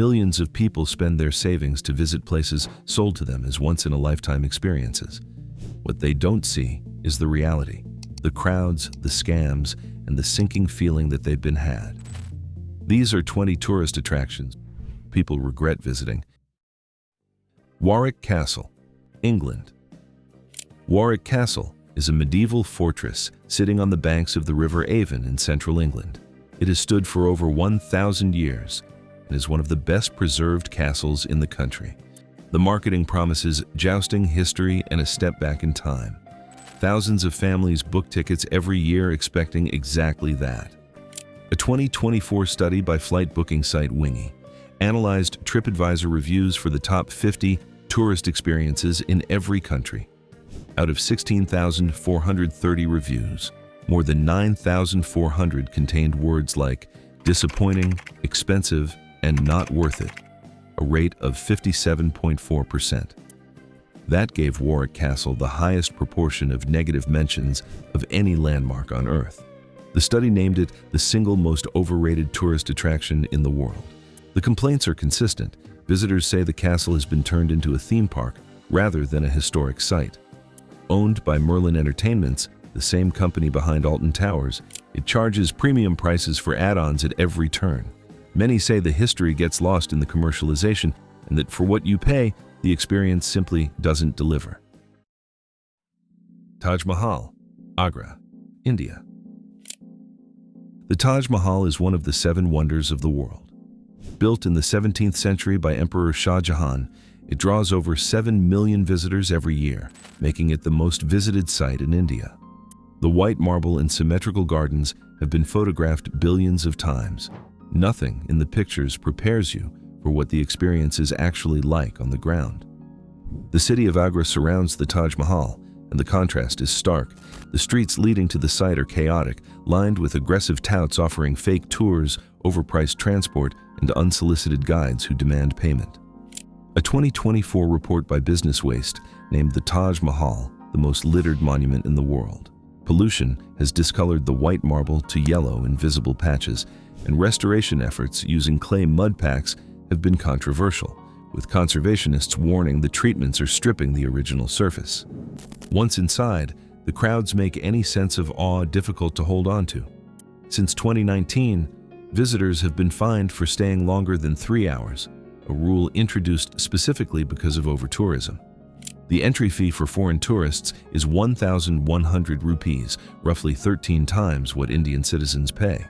Millions of people spend their savings to visit places sold to them as once-in-a-lifetime experiences. What they don't see is the reality, the crowds, the scams, and the sinking feeling that they've been had. These are 20 tourist attractions people regret visiting. Warwick Castle, England. Warwick Castle is a medieval fortress sitting on the banks of the River Avon in central England. It has stood for over 1,000 years and is one of the best preserved castles in the country. The marketing promises jousting, history, and a step back in time. Thousands of families book tickets every year expecting exactly that. A 2024 study by flight booking site Wingy analyzed TripAdvisor reviews for the top 50 tourist experiences in every country. Out of 16,430 reviews, more than 9,400 contained words like disappointing, expensive, and not worth it, a rate of 57.4%. That gave Warwick Castle the highest proportion of negative mentions of any landmark on Earth. The study named it the single most overrated tourist attraction in the world. The complaints are consistent. Visitors say the castle has been turned into a theme park rather than a historic site. Owned by Merlin Entertainments, the same company behind Alton Towers, it charges premium prices for add-ons at every turn. Many say the history gets lost in the commercialization and that for what you pay, the experience simply doesn't deliver. Taj Mahal, Agra, India. The Taj Mahal is one of the 7 wonders of the world. Built in the 17th century by Emperor Shah Jahan, it draws over 7 million visitors every year, making it the most visited site in India. The white marble and symmetrical gardens have been photographed billions of times. Nothing in the pictures prepares you for what the experience is actually like on the ground. The city of Agra surrounds the Taj Mahal, and the contrast is stark. The streets leading to the site are chaotic, lined with aggressive touts offering fake tours, overpriced transport, and unsolicited guides who demand payment. A 2024 report by Business Waste named the Taj Mahal the most littered monument in the world. Pollution has discolored the white marble to yellow in visible patches, and restoration efforts using clay mud packs have been controversial, with conservationists warning the treatments are stripping the original surface. Once inside, the crowds make any sense of awe difficult to hold on to. Since 2019, visitors have been fined for staying longer than 3 hours, a rule introduced specifically because of over-tourism. The entry fee for foreign tourists is 1,100 rupees, roughly 13 times what Indian citizens pay.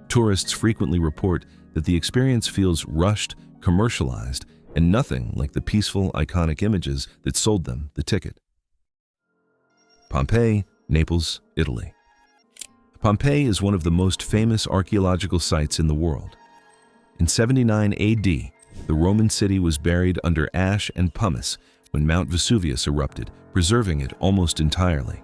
Tourists frequently report that the experience feels rushed, commercialized, and nothing like the peaceful, iconic images that sold them the ticket. Pompeii, Naples, Italy. Pompeii is one of the most famous archaeological sites in the world. In 79 AD, the Roman city was buried under ash and pumice when Mount Vesuvius erupted, preserving it almost entirely.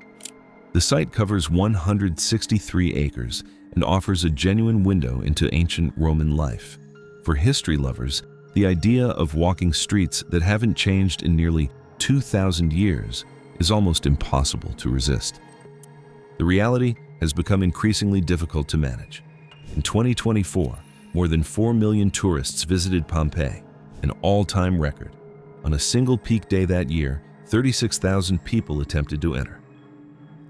The site covers 163 acres and offers a genuine window into ancient Roman life. For history lovers, the idea of walking streets that haven't changed in nearly 2,000 years is almost impossible to resist. The reality has become increasingly difficult to manage. In 2024, more than 4 million tourists visited Pompeii, an all-time record. On a single peak day that year, 36,000 people attempted to enter.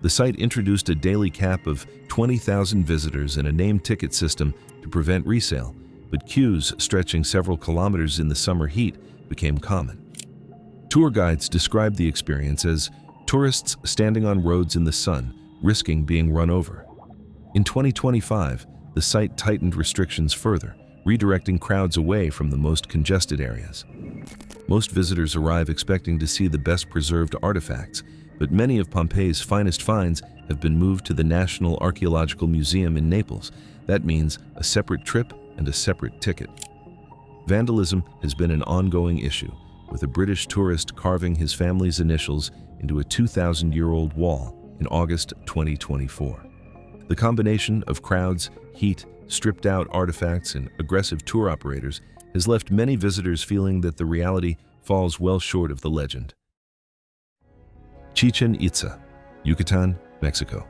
The site introduced a daily cap of 20,000 visitors and a named ticket system to prevent resale, but queues stretching several kilometers in the summer heat became common. Tour guides described the experience as tourists standing on roads in the sun, risking being run over. In 2025, the site tightened restrictions further, redirecting crowds away from the most congested areas. Most visitors arrive expecting to see the best preserved artifacts, but many of Pompeii's finest finds have been moved to the National Archaeological Museum in Naples. That means a separate trip and a separate ticket. Vandalism has been an ongoing issue, with a British tourist carving his family's initials into a 2,000-year-old wall in August 2024. The combination of crowds, heat, stripped-out artifacts, and aggressive tour operators has left many visitors feeling that the reality falls well short of the legend. Chichen Itza, Yucatan, Mexico.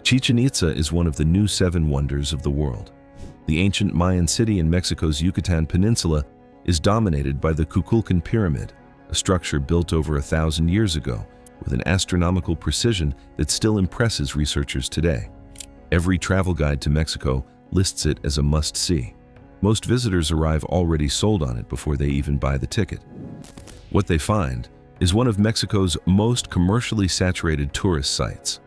Chichen Itza is one of the new 7 wonders of the world. The ancient Mayan city in Mexico's Yucatan Peninsula is dominated by the Kukulkan Pyramid, a structure built over 1,000 years ago with an astronomical precision that still impresses researchers today. Every travel guide to Mexico lists it as a must-see. Most visitors arrive already sold on it before they even buy the ticket. What they find is one of Mexico's most commercially saturated tourist sites.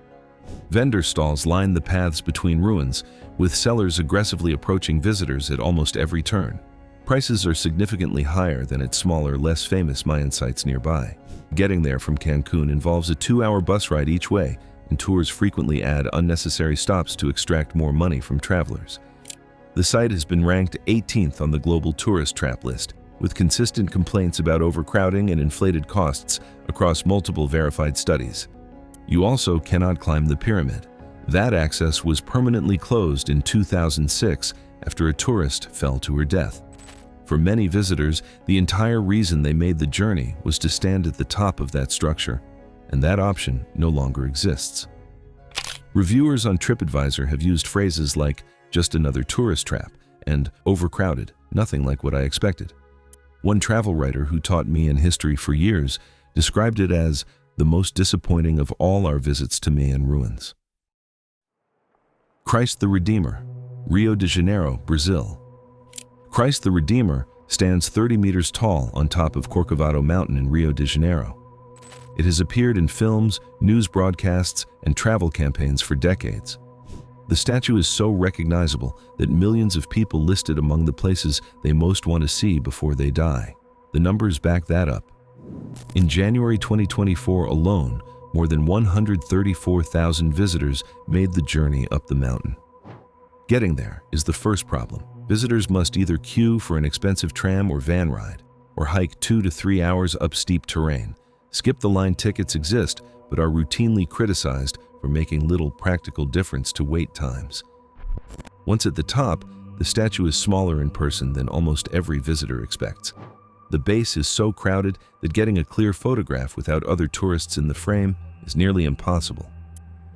Vendor stalls line the paths between ruins, with sellers aggressively approaching visitors at almost every turn. Prices are significantly higher than at smaller, less famous Mayan sites nearby. Getting there from Cancun involves a 2-hour bus ride each way, and tours frequently add unnecessary stops to extract more money from travelers. The site has been ranked 18th on the global tourist trap list, with consistent complaints about overcrowding and inflated costs across multiple verified studies. You also cannot climb the pyramid. That access was permanently closed in 2006 after a tourist fell to her death. For many visitors, the entire reason they made the journey was to stand at the top of that structure, and that option no longer exists. Reviewers on TripAdvisor have used phrases like "just another tourist trap" and "overcrowded, nothing like what I expected." One travel writer who taught me in history for years described it as the most disappointing of all our visits to Mayan ruins. Christ the Redeemer, Rio de Janeiro, Brazil. Christ the Redeemer stands 30 meters tall on top of Corcovado Mountain in Rio de Janeiro. It has appeared in films, news broadcasts, and travel campaigns for decades. The statue is so recognizable that millions of people list it among the places they most want to see before they die. The numbers back that up. In January 2024 alone, more than 134,000 visitors made the journey up the mountain. Getting there is the first problem. Visitors must either queue for an expensive tram or van ride, or hike 2 to 3 hours up steep terrain. Skip-the-line tickets exist, but are routinely criticized for making little practical difference to wait times. Once at the top, the statue is smaller in person than almost every visitor expects. The base is so crowded that getting a clear photograph without other tourists in the frame is nearly impossible.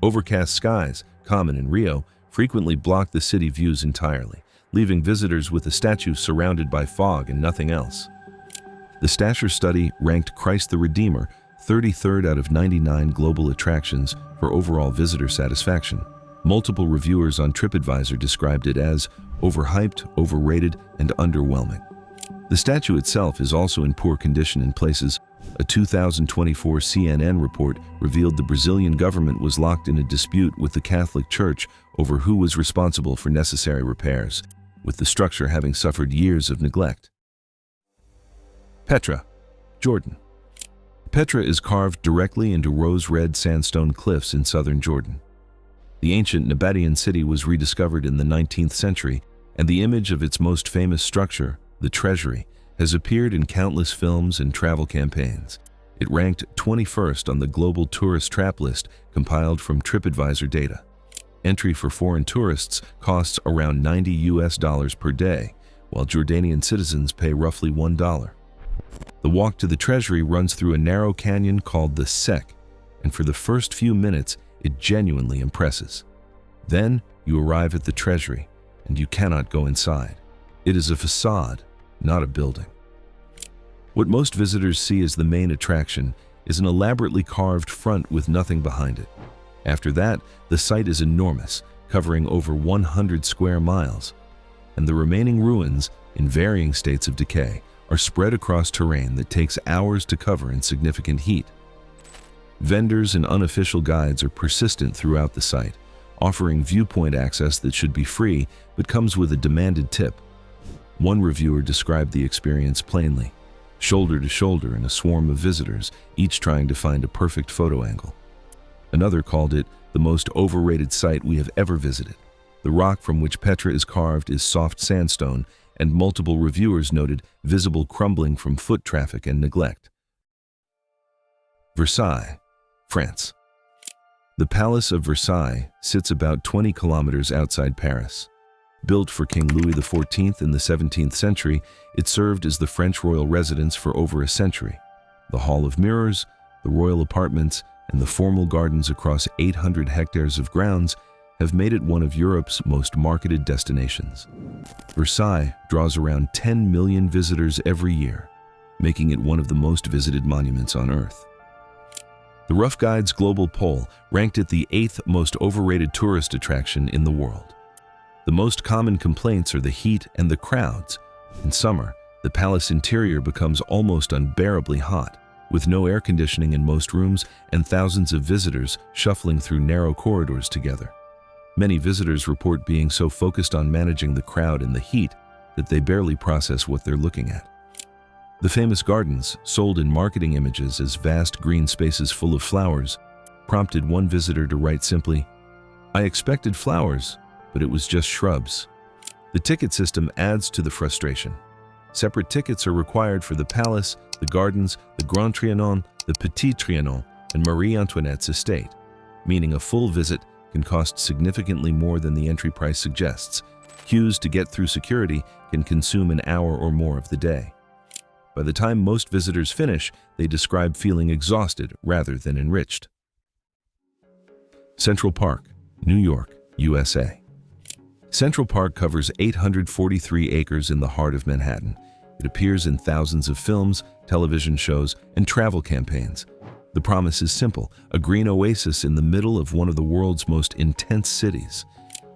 Overcast skies, common in Rio, frequently block the city views entirely, leaving visitors with the statue surrounded by fog and nothing else. The Stasher study ranked Christ the Redeemer 33rd out of 99 global attractions for overall visitor satisfaction. Multiple reviewers on TripAdvisor described it as overhyped, overrated, and underwhelming. The statue itself is also in poor condition in places. A 2024 CNN report revealed the Brazilian government was locked in a dispute with the Catholic Church over who was responsible for necessary repairs, with the structure having suffered years of neglect. Petra, Jordan. Petra is carved directly into rose-red sandstone cliffs in southern Jordan. The ancient Nabatean city was rediscovered in the 19th century, and the image of its most famous structure, the Treasury, has appeared in countless films and travel campaigns. It ranked 21st on the global tourist trap list compiled from TripAdvisor data. Entry for foreign tourists costs around $90 per day, while Jordanian citizens pay roughly $1. The walk to the Treasury runs through a narrow canyon called the Sec, and for the first few minutes, it genuinely impresses. Then you arrive at the Treasury, and you cannot go inside. It is a facade, not a building. What most visitors see as the main attraction is an elaborately carved front with nothing behind it. After that, the site is enormous, covering over 100 square miles, and the remaining ruins, in varying states of decay, are spread across terrain that takes hours to cover in significant heat. Vendors and unofficial guides are persistent throughout the site, offering viewpoint access that should be free but comes with a demanded tip. One reviewer described the experience plainly: shoulder to shoulder in a swarm of visitors, each trying to find a perfect photo angle. Another called it the most overrated site we have ever visited. The rock from which Petra is carved is soft sandstone, and multiple reviewers noted visible crumbling from foot traffic and neglect. Versailles, France. The Palace of Versailles sits about 20 kilometers outside Paris. Built for King Louis XIV in the 17th century, it served as the French royal residence for over a century. The Hall of Mirrors, the royal apartments, and the formal gardens across 800 hectares of grounds have made it one of Europe's most marketed destinations. Versailles draws around 10 million visitors every year, making it one of the most visited monuments on Earth. The Rough Guide's global poll ranked it the 8th most overrated tourist attraction in the world. The most common complaints are the heat and the crowds. In summer, the palace interior becomes almost unbearably hot, with no air conditioning in most rooms and thousands of visitors shuffling through narrow corridors together. Many visitors report being so focused on managing the crowd and the heat that they barely process what they're looking at. The famous gardens, sold in marketing images as vast green spaces full of flowers, prompted one visitor to write simply, "I expected flowers, but it was just shrubs." The ticket system adds to the frustration. Separate tickets are required for the palace, the gardens, the Grand Trianon, the Petit Trianon, and Marie Antoinette's estate, meaning a full visit can cost significantly more than the entry price suggests. Queues to get through security can consume an hour or more of the day. By the time most visitors finish, they describe feeling exhausted rather than enriched. Central Park, New York, USA. Central Park covers 843 acres in the heart of Manhattan. It appears in thousands of films, television shows, and travel campaigns. The promise is simple: a green oasis in the middle of one of the world's most intense cities.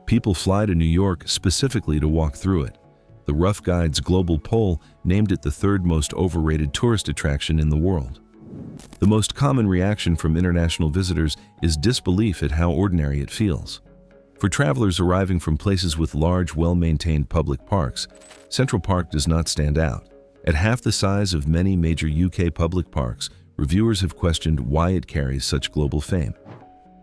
People fly to New York specifically to walk through it. The Rough Guide's global poll named it the 3rd most overrated tourist attraction in the world. The most common reaction from international visitors is disbelief at how ordinary it feels. For travelers arriving from places with large, well-maintained public parks, Central Park does not stand out. At half the size of many major UK public parks, reviewers have questioned why it carries such global fame.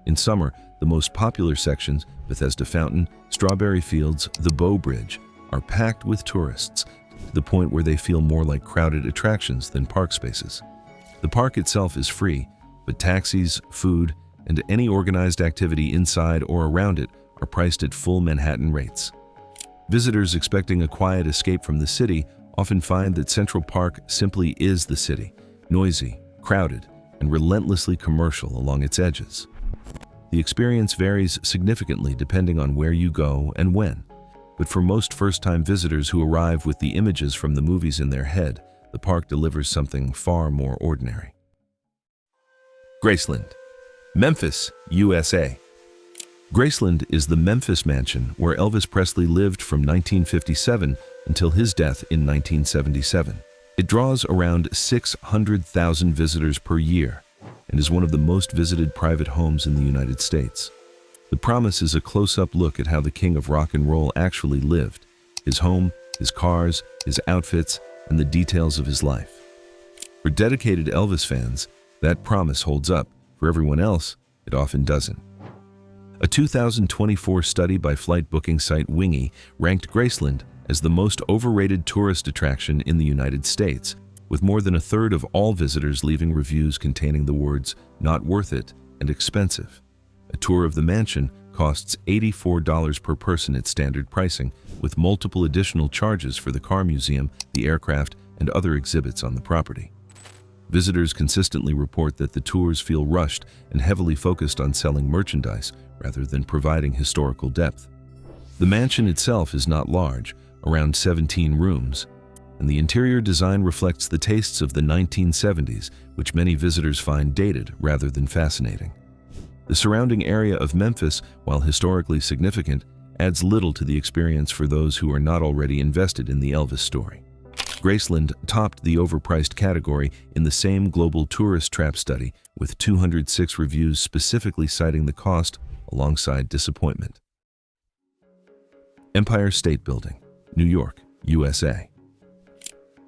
In summer, the most popular sections, Bethesda Fountain, Strawberry Fields, the Bow Bridge, are packed with tourists, to the point where they feel more like crowded attractions than park spaces. The park itself is free, but taxis, food, and any organized activity inside or around it are priced at full Manhattan rates. Visitors expecting a quiet escape from the city often find that Central Park simply is the city, noisy, crowded, and relentlessly commercial along its edges. The experience varies significantly depending on where you go and when, but for most first-time visitors who arrive with the images from the movies in their head, the park delivers something far more ordinary. Graceland, Memphis, USA. Graceland is the Memphis mansion where Elvis Presley lived from 1957 until his death in 1977. It draws around 600,000 visitors per year and is one of the most visited private homes in the United States. The promise is a close-up look at how the king of rock and roll actually lived: his home, his cars, his outfits, and the details of his life. For dedicated Elvis fans, that promise holds up. For everyone else, it often doesn't. A 2024 study by flight booking site Wingy ranked Graceland as the most overrated tourist attraction in the United States, with more than a third of all visitors leaving reviews containing the words "not worth it" and "expensive." A tour of the mansion costs $84 per person at standard pricing, with multiple additional charges for the car museum, the aircraft, and other exhibits on the property. Visitors consistently report that the tours feel rushed and heavily focused on selling merchandise rather than providing historical depth. The mansion itself is not large, around 17 rooms, and the interior design reflects the tastes of the 1970s, which many visitors find dated rather than fascinating. The surrounding area of Memphis, while historically significant, adds little to the experience for those who are not already invested in the Elvis story. Graceland topped the overpriced category in the same global tourist trap study, with 206 reviews specifically citing the cost alongside disappointment. Empire State Building, New York, USA.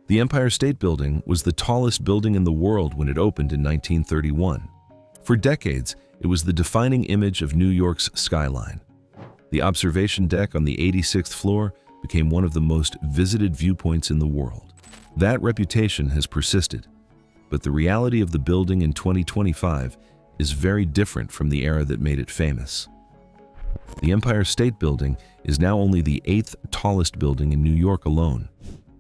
The Empire State Building was the tallest building in the world when it opened in 1931. For decades, it was the defining image of New York's skyline. The observation deck on the 86th floor became one of the most visited viewpoints in the world. That reputation has persisted, but the reality of the building in 2025 is very different from the era that made it famous. The Empire State Building is now only the 8th tallest building in New York alone.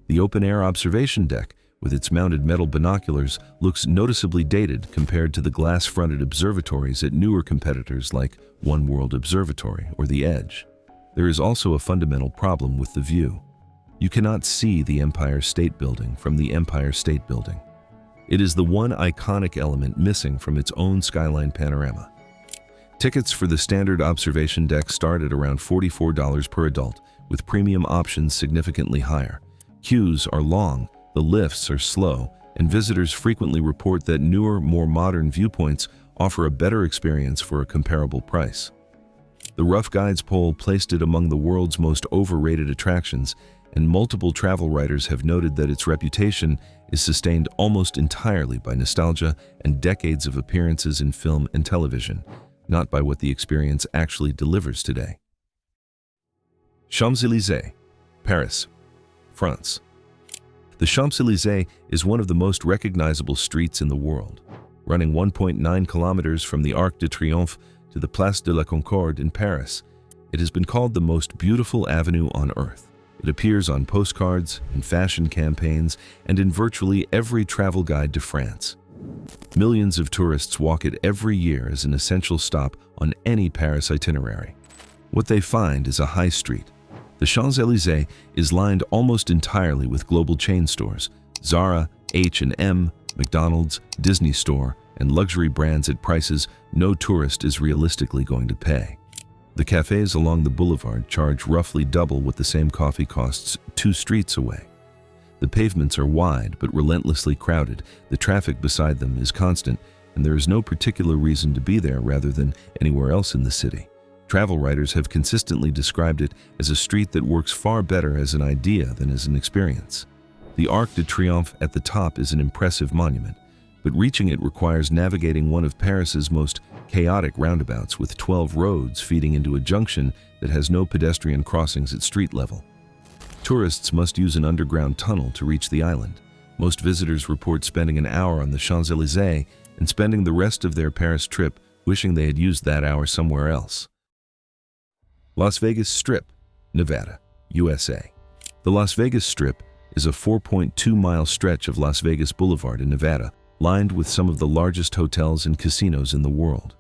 The open-air observation deck, with its mounted metal binoculars, looks noticeably dated compared to the glass-fronted observatories at newer competitors like One World Observatory or The Edge. There is also a fundamental problem with the view. You cannot see the Empire State Building from the Empire State Building. It is the one iconic element missing from its own skyline panorama. Tickets for the standard observation deck start at around $44 per adult, with premium options significantly higher. Queues are long, the lifts are slow, and visitors frequently report that newer, more modern viewpoints offer a better experience for a comparable price. The Rough Guides poll placed it among the world's most overrated attractions, and multiple travel writers have noted that its reputation is sustained almost entirely by nostalgia and decades of appearances in film and television, not by what the experience actually delivers today. Champs-Elysees, Paris, France. The Champs-Elysees is one of the most recognizable streets in the world, running 1.9 kilometers from the Arc de Triomphe to the Place de la Concorde in Paris. It has been called the most beautiful avenue on earth. It appears on postcards, in fashion campaigns, and in virtually every travel guide to France. Millions of tourists walk it every year as an essential stop on any Paris itinerary. What they find is a high street. The Champs-Elysees is lined almost entirely with global chain stores, Zara, H&M, McDonald's, Disney Store, and luxury brands at prices no tourist is realistically going to pay. The cafes along the boulevard charge roughly double what the same coffee costs 2 streets away. The pavements are wide but relentlessly crowded, the traffic beside them is constant, and there is no particular reason to be there rather than anywhere else in the city. Travel writers have consistently described it as a street that works far better as an idea than as an experience. The Arc de Triomphe at the top is an impressive monument, but reaching it requires navigating one of Paris's most chaotic roundabouts with 12 roads feeding into a junction that has no pedestrian crossings at street level. Tourists must use an underground tunnel to reach the island. Most visitors report spending an hour on the Champs-Elysees and spending the rest of their Paris trip wishing they had used that hour somewhere else. Las Vegas Strip, Nevada, USA. The Las Vegas Strip is a 4.2-mile stretch of Las Vegas Boulevard in Nevada, lined with some of the largest hotels and casinos in the world.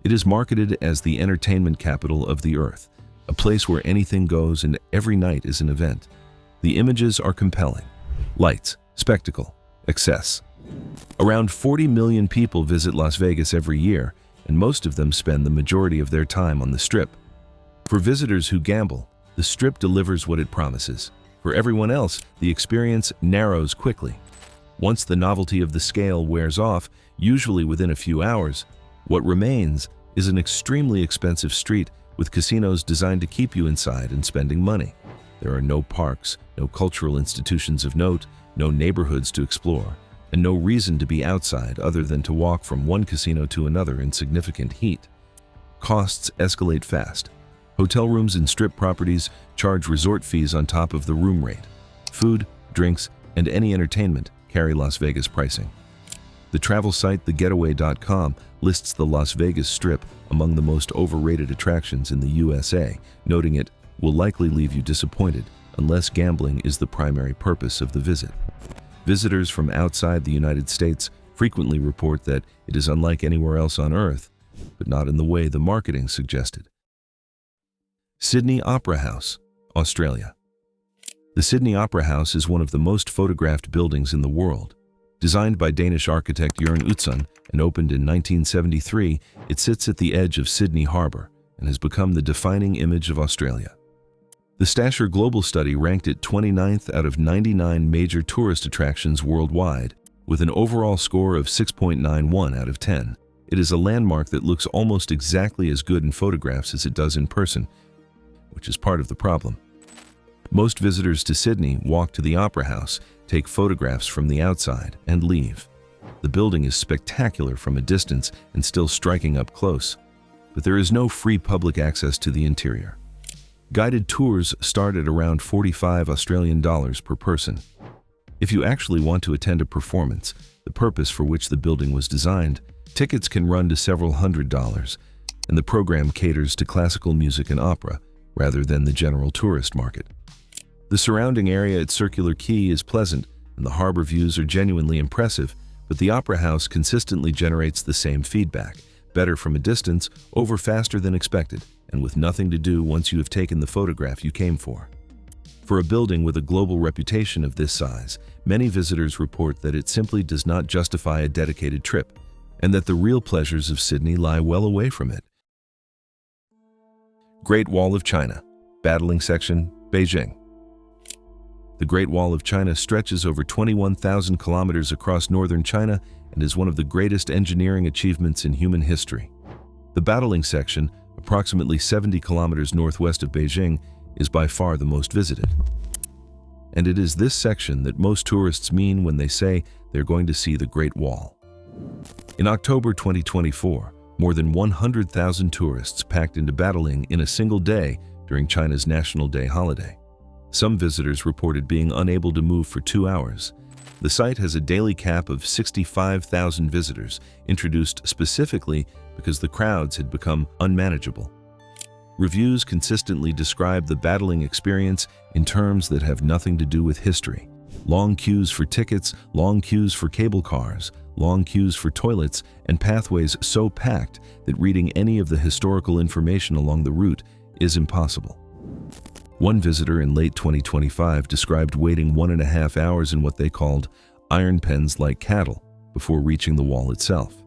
It is marketed as the entertainment capital of the earth, a place where anything goes and every night is an event. The images are compelling. Lights, spectacle, excess. Around 40 million people visit Las Vegas every year, and most of them spend the majority of their time on the Strip. For visitors who gamble, the Strip delivers what it promises. For everyone else, the experience narrows quickly. Once the novelty of the scale wears off, usually within a few hours, what remains is an extremely expensive street with casinos designed to keep you inside and spending money. There are no parks, no cultural institutions of note, no neighborhoods to explore, and no reason to be outside other than to walk from one casino to another in significant heat. Costs escalate fast. Hotel rooms in Strip properties charge resort fees on top of the room rate. Food, drinks, and any entertainment carry Las Vegas pricing. The travel site thegetaway.com lists the Las Vegas Strip among the most overrated attractions in the USA, noting it will likely leave you disappointed unless gambling is the primary purpose of the visit. Visitors from outside the United States frequently report that it is unlike anywhere else on Earth, but not in the way the marketing suggested. Sydney Opera House, Australia. The Sydney Opera House is one of the most photographed buildings in the world. Designed by Danish architect Jørgen Utzon and opened in 1973, it sits at the edge of Sydney Harbour and has become the defining image of Australia. The Stasher Global Study ranked it 29th out of 99 major tourist attractions worldwide, with an overall score of 6.91 out of 10. It is a landmark that looks almost exactly as good in photographs as it does in person, which is part of the problem. Most visitors to Sydney walk to the Opera House, take photographs from the outside, and leave. The building is spectacular from a distance and still striking up close, but there is no free public access to the interior. Guided tours start at around $45 per person. If you actually want to attend a performance, the purpose for which the building was designed, tickets can run to several $100s, and the program caters to classical music and opera, rather than the general tourist market. The surrounding area at Circular Quay is pleasant, and the harbor views are genuinely impressive, but the Opera House consistently generates the same feedback: better from a distance, over faster than expected, and with nothing to do once you have taken the photograph you came for. For a building with a global reputation of this size, many visitors report that it simply does not justify a dedicated trip, and that the real pleasures of Sydney lie well away from it. Great Wall of China, Battling Section, Beijing. The Great Wall of China stretches over 21,000 kilometers across northern China and is one of the greatest engineering achievements in human history. The Battling Section, approximately 70 kilometers northwest of Beijing, is by far the most visited. And it is this section that most tourists mean when they say they're going to see the Great Wall. In October 2024, more than 100,000 tourists packed into Battling in a single day during China's National Day holiday. Some visitors reported being unable to move for 2 hours. The site has a daily cap of 65,000 visitors, introduced specifically because the crowds had become unmanageable. Reviews consistently describe the Battling experience in terms that have nothing to do with history. Long queues for tickets, long queues for cable cars, long queues for toilets, and pathways so packed that reading any of the historical information along the route is impossible. One visitor in late 2025 described waiting 1.5 hours in what they called iron pens like cattle before reaching the wall itself.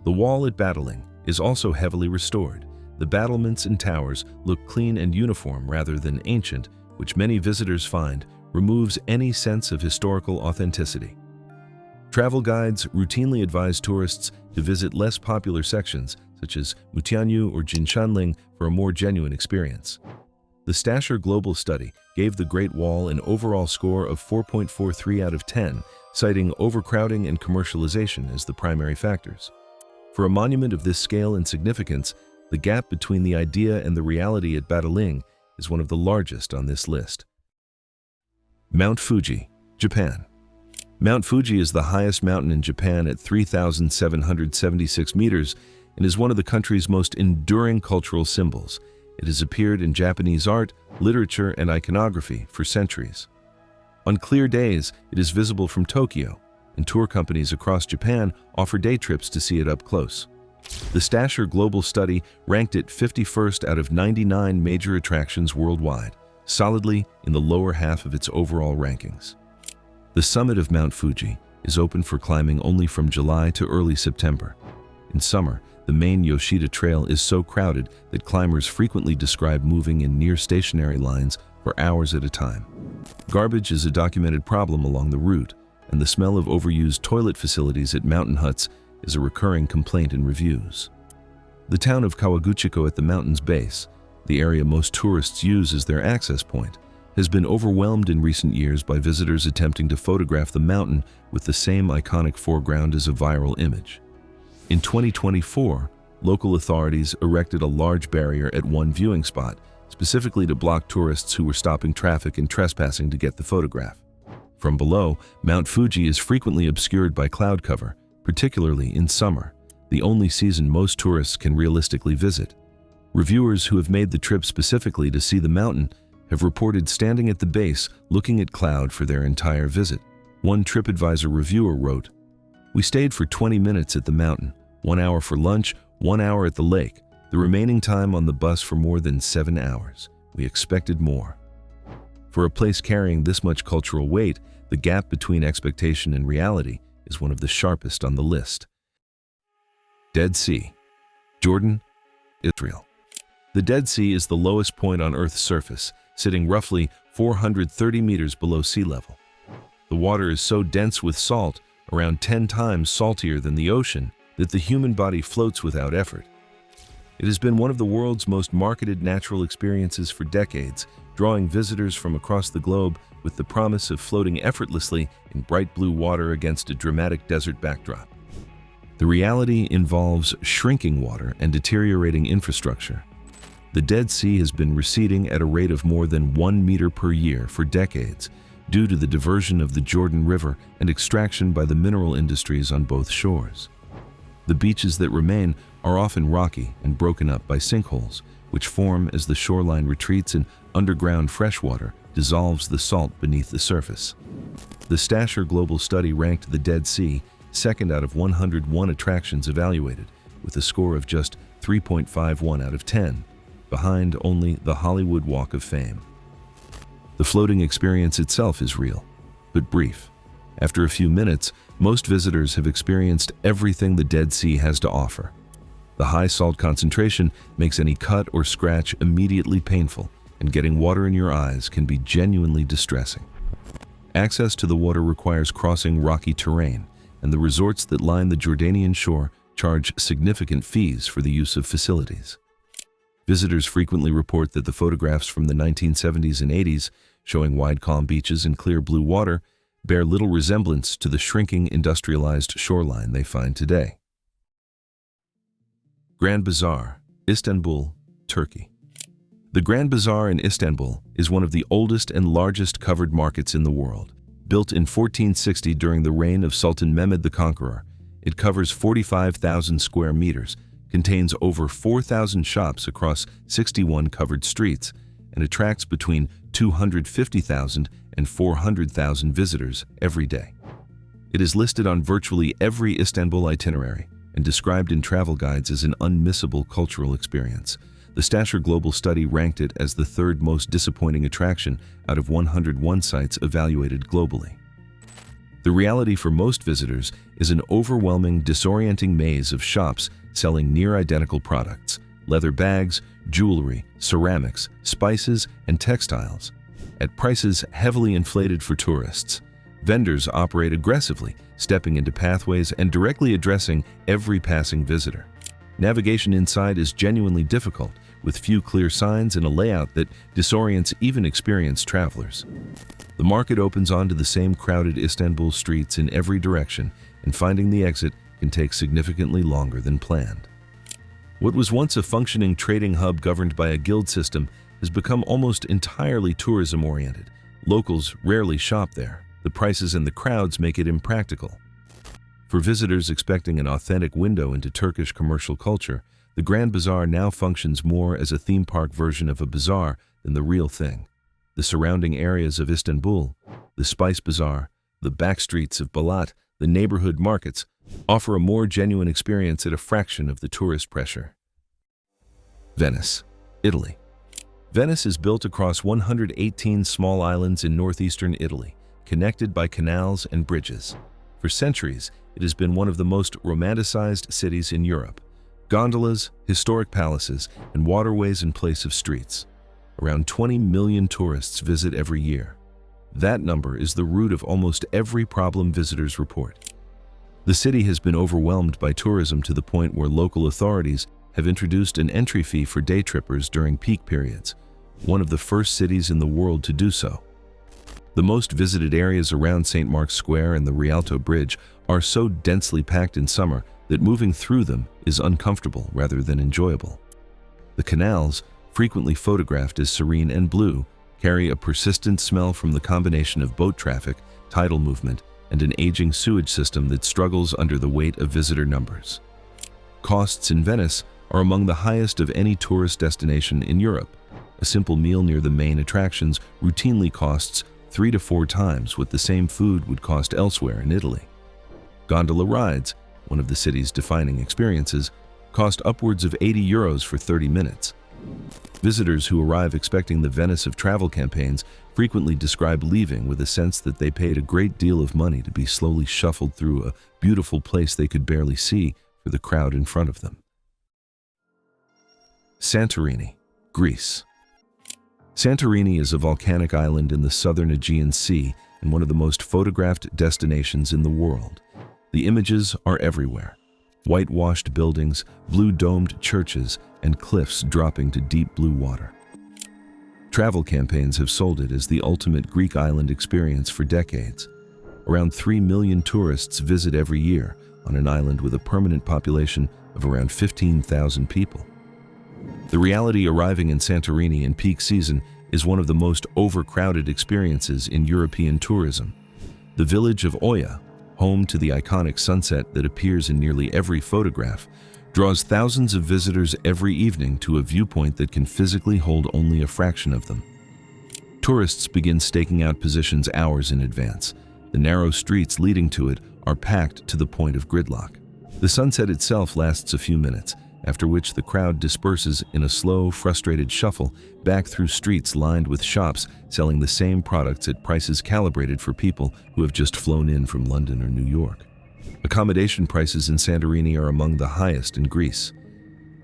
The wall at Battling is also heavily restored. The battlements and towers look clean and uniform rather than ancient, which many visitors find removes any sense of historical authenticity. Travel guides routinely advise tourists to visit less popular sections, such as Mutianyu or Jinshanling, for a more genuine experience. The Stasher Global Study gave the Great Wall an overall score of 4.43 out of 10, citing overcrowding and commercialization as the primary factors. For a monument of this scale and significance, the gap between the idea and the reality at Battling is one of the largest on this list. Mount Fuji, Japan. Mount Fuji is the highest mountain in Japan at 3,776 meters and is one of the country's most enduring cultural symbols. It has appeared in Japanese art, literature, and iconography for centuries. On clear days, it is visible from Tokyo, and tour companies across Japan offer day trips to see it up close. The Stasher Global Study ranked it 51st out of 99 major attractions worldwide, solidly in the lower half of its overall rankings. The summit of Mount Fuji is open for climbing only from July to early September. In summer, the main Yoshida Trail is so crowded that climbers frequently describe moving in near-stationary lines for hours at a time. Garbage is a documented problem along the route, and the smell of overused toilet facilities at mountain huts is a recurring complaint in reviews. The town of Kawaguchiko at the mountain's base, the area most tourists use as their access point, has been overwhelmed in recent years by visitors attempting to photograph the mountain with the same iconic foreground as a viral image. In 2024, local authorities erected a large barrier at one viewing spot, specifically to block tourists who were stopping traffic and trespassing to get the photograph. From below, Mount Fuji is frequently obscured by cloud cover, particularly in summer, the only season most tourists can realistically visit. Reviewers who have made the trip specifically to see the mountain have reported standing at the base looking at cloud for their entire visit. One TripAdvisor reviewer wrote, "We stayed for 20 minutes at the mountain, 1 hour for lunch, 1 hour at the lake, the remaining time on the bus for more than 7 hours. We expected more." For a place carrying this much cultural weight, the gap between expectation and reality is one of the sharpest on the list. Dead Sea, Jordan, Israel. The Dead Sea is the lowest point on Earth's surface, sitting roughly 430 meters below sea level. The water is so dense with salt, around 10 times saltier than the ocean, that the human body floats without effort. It has been one of the world's most marketed natural experiences for decades, drawing visitors from across the globe with the promise of floating effortlessly in bright blue water against a dramatic desert backdrop. The reality involves shrinking water and deteriorating infrastructure. The Dead Sea has been receding at a rate of more than 1 meter per year for decades, due to the diversion of the Jordan River and extraction by the mineral industries on both shores. The beaches that remain are often rocky and broken up by sinkholes, which form as the shoreline retreats and underground freshwater dissolves the salt beneath the surface. The Stasher Global Study ranked the Dead Sea second out of 101 attractions evaluated, with a score of just 3.51 out of 10, behind only the Hollywood Walk of Fame. The floating experience itself is real, but brief. After a few minutes, most visitors have experienced everything the Dead Sea has to offer. The high salt concentration makes any cut or scratch immediately painful, and getting water in your eyes can be genuinely distressing. Access to the water requires crossing rocky terrain, and the resorts that line the Jordanian shore charge significant fees for the use of facilities. Visitors frequently report that the photographs from the 1970s and 80s, showing wide calm beaches and clear blue water, bear little resemblance to the shrinking industrialized shoreline they find today. Grand Bazaar, Istanbul, Turkey. The Grand Bazaar in Istanbul is one of the oldest and largest covered markets in the world. Built in 1460 during the reign of Sultan Mehmed the Conqueror, it covers 45,000 square meters, contains over 4,000 shops across 61 covered streets, and attracts between 250,000 and 400,000 visitors every day. It is listed on virtually every Istanbul itinerary and described in travel guides as an unmissable cultural experience. The Stasher Global Study ranked it as the third most disappointing attraction out of 101 sites evaluated globally. The reality for most visitors is an overwhelming, disorienting maze of shops selling near-identical products: leather bags, jewelry, ceramics, spices, and textiles, at prices heavily inflated for tourists. Vendors operate aggressively, stepping into pathways and directly addressing every passing visitor. Navigation inside is genuinely difficult, with few clear signs and a layout that disorients even experienced travelers. The market opens onto the same crowded Istanbul streets in every direction, and finding the exit can take significantly longer than planned. What was once a functioning trading hub governed by a guild system has become almost entirely tourism-oriented. Locals rarely shop there. The prices and the crowds make it impractical. For visitors expecting an authentic window into Turkish commercial culture, the Grand Bazaar now functions more as a theme park version of a bazaar than the real thing. The surrounding areas of Istanbul, the Spice Bazaar, the back streets of Balat, the neighborhood markets, offer a more genuine experience at a fraction of the tourist pressure. Venice, Italy. Venice is built across 118 small islands in northeastern Italy, connected by canals and bridges. For centuries, it has been one of the most romanticized cities in Europe. Gondolas, historic palaces, and waterways in place of streets. Around 20 million tourists visit every year. That number is the root of almost every problem visitors report. The city has been overwhelmed by tourism to the point where local authorities have introduced an entry fee for day trippers during peak periods, one of the first cities in the world to do so. The most visited areas around St. Mark's Square and the Rialto Bridge are so densely packed in summer that moving through them is uncomfortable rather than enjoyable. The canals, frequently photographed as serene and blue, carry a persistent smell from the combination of boat traffic, tidal movement, and an aging sewage system that struggles under the weight of visitor numbers. Costs in Venice are among the highest of any tourist destination in Europe. A simple meal near the main attractions routinely costs 3 to 4 times what the same food would cost elsewhere in Italy. Gondola rides, one of the city's defining experiences, cost upwards of €80 for 30 minutes. Visitors who arrive expecting the Venice of travel campaigns frequently describe leaving with a sense that they paid a great deal of money to be slowly shuffled through a beautiful place they could barely see for the crowd in front of them. Santorini, Greece. Santorini is a volcanic island in the southern Aegean Sea and one of the most photographed destinations in the world. The images are everywhere. Whitewashed buildings, blue-domed churches, and cliffs dropping to deep blue water. Travel campaigns have sold it as the ultimate Greek island experience for decades. Around 3 million tourists visit every year on an island with a permanent population of around 15,000 people. The reality arriving in Santorini in peak season is one of the most overcrowded experiences in European tourism. The village of Oia, home to the iconic sunset that appears in nearly every photograph, draws thousands of visitors every evening to a viewpoint that can physically hold only a fraction of them. Tourists begin staking out positions hours in advance. The narrow streets leading to it are packed to the point of gridlock. The sunset itself lasts a few minutes, after which the crowd disperses in a slow, frustrated shuffle back through streets lined with shops selling the same products at prices calibrated for people who have just flown in from London or New York. Accommodation prices in Santorini are among the highest in Greece,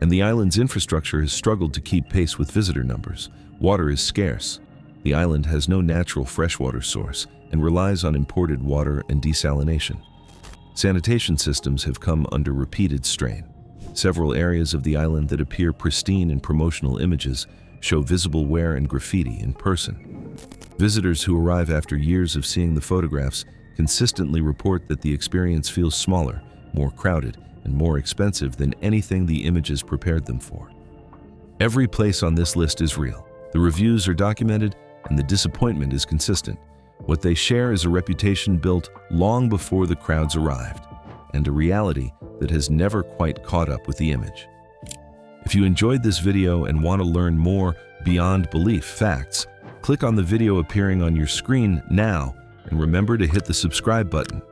and the island's infrastructure has struggled to keep pace with visitor numbers. Water is scarce. The island has no natural freshwater source and relies on imported water and desalination. Sanitation systems have come under repeated strain. Several areas of the island that appear pristine in promotional images show visible wear and graffiti in person. Visitors who arrive after years of seeing the photographs consistently report that the experience feels smaller, more crowded, and more expensive than anything the images prepared them for. Every place on this list is real. The reviews are documented, and the disappointment is consistent. What they share is a reputation built long before the crowds arrived, and a reality that has never quite caught up with the image. If you enjoyed this video and want to learn more beyond belief facts, click on the video appearing on your screen now, and remember to hit the subscribe button.